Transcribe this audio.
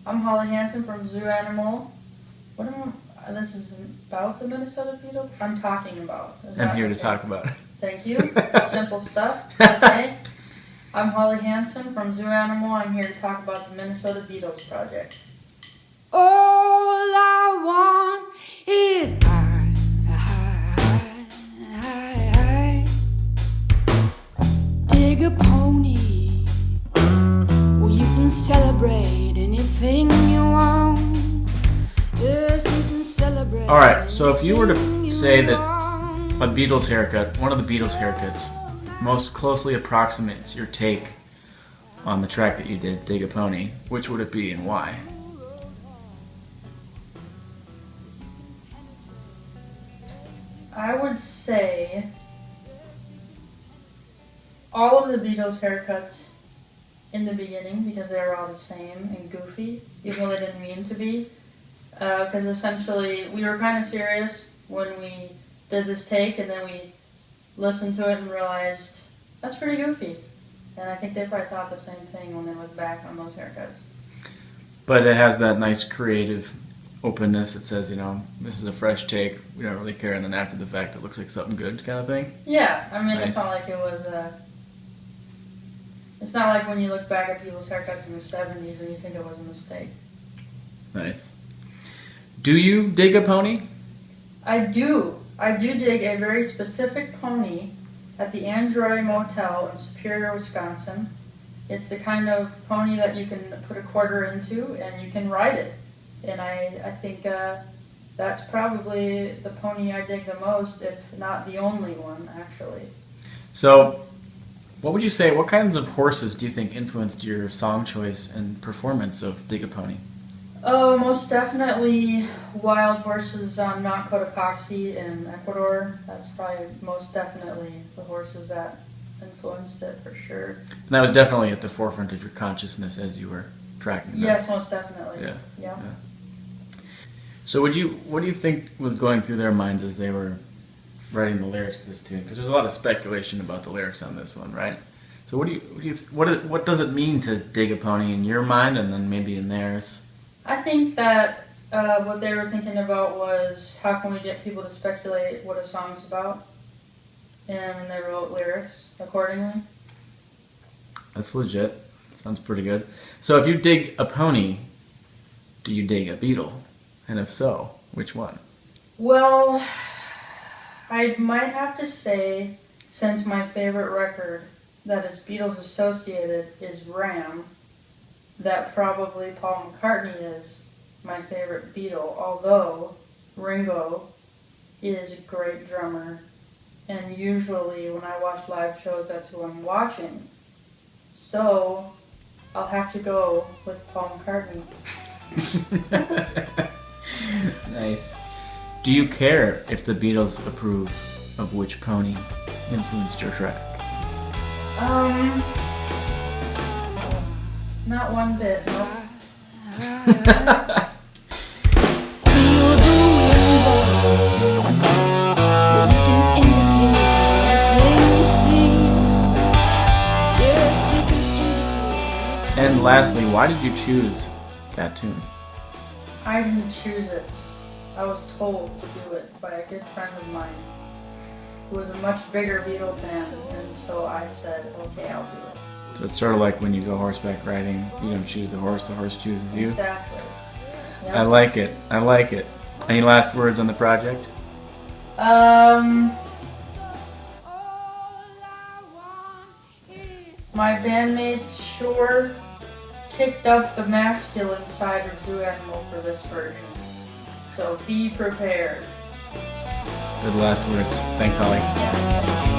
I'm Holly Hansen from Zoo Animal. This is about the Minnesota Beatle? I'm talking about. I'm here to talk about it. Thank you. Simple stuff. Okay. I'm Holly Hansen from Zoo Animal. I'm here to talk about the Minnesota Beatles Project. All I want is I dig a pony. Well, you can celebrate anything you want. Yes, you can celebrate. All right, so if you were to say that a Beatles haircut, one of the Beatles haircuts, most closely approximates your take on the track that you did, Dig a Pony, which would it be and why? I would say all of the Beatles haircuts in the beginning, because they were all the same and goofy, even though they didn't mean to be. Because essentially we were kind of serious when we did this take, and then we listened to it and realized that's pretty goofy. And I think they probably thought the same thing when they look back on those haircuts. But it has that nice creative openness that says, you know, this is a fresh take, we don't really care, and then after the fact it looks like something good kind of thing? Yeah, I mean, Nice. It's not like it was it's not like when you look back at people's haircuts in the 70s and you think it was a mistake. Nice. Do you dig a pony? I do dig a very specific pony at the Android Motel in Superior, Wisconsin. It's the kind of pony that you can put a quarter into and you can ride it. And I think that's probably the pony I dig the most, if not the only one, actually. So, what would you say, what kinds of horses do you think influenced your song choice and performance of Dig a Pony? Oh, most definitely wild horses on Mount Cotopaxi in Ecuador. That's probably most definitely the horses that influenced it for sure. And that was definitely at the forefront of your consciousness as you were tracking that. Yes, most definitely. Yeah. So what do you think was going through their minds as they were writing the lyrics to this tune? Because there's a lot of speculation about the lyrics on this one, right? So what does it mean to dig a pony in your mind, and then maybe in theirs? I think that what they were thinking about was how can we get people to speculate what a song's about, and then they wrote lyrics accordingly. That's legit. Sounds pretty good. So if you dig a pony, do you dig a Beatle? And if so, which one? Well, I might have to say, since my favorite record that is Beatles associated is Ram, that probably Paul McCartney is my favorite Beatle, although Ringo is a great drummer, and usually when I watch live shows, that's who I'm watching. So, I'll have to go with Paul McCartney. Nice. Do you care if the Beatles approve of which pony influenced your track? Not one bit, no. And lastly, why did you choose that tune? I didn't choose it. I was told to do it by a good friend of mine who was a much bigger Beatle fan, and so I said, okay, I'll do it. So it's sort of like when you go horseback riding, you don't choose the horse chooses you. Exactly. Yep. I like it. Any last words on the project? My bandmates sure kicked up the masculine side of Zoo Animal for this version. So be prepared. Good last words. Thanks, Holly. Yeah.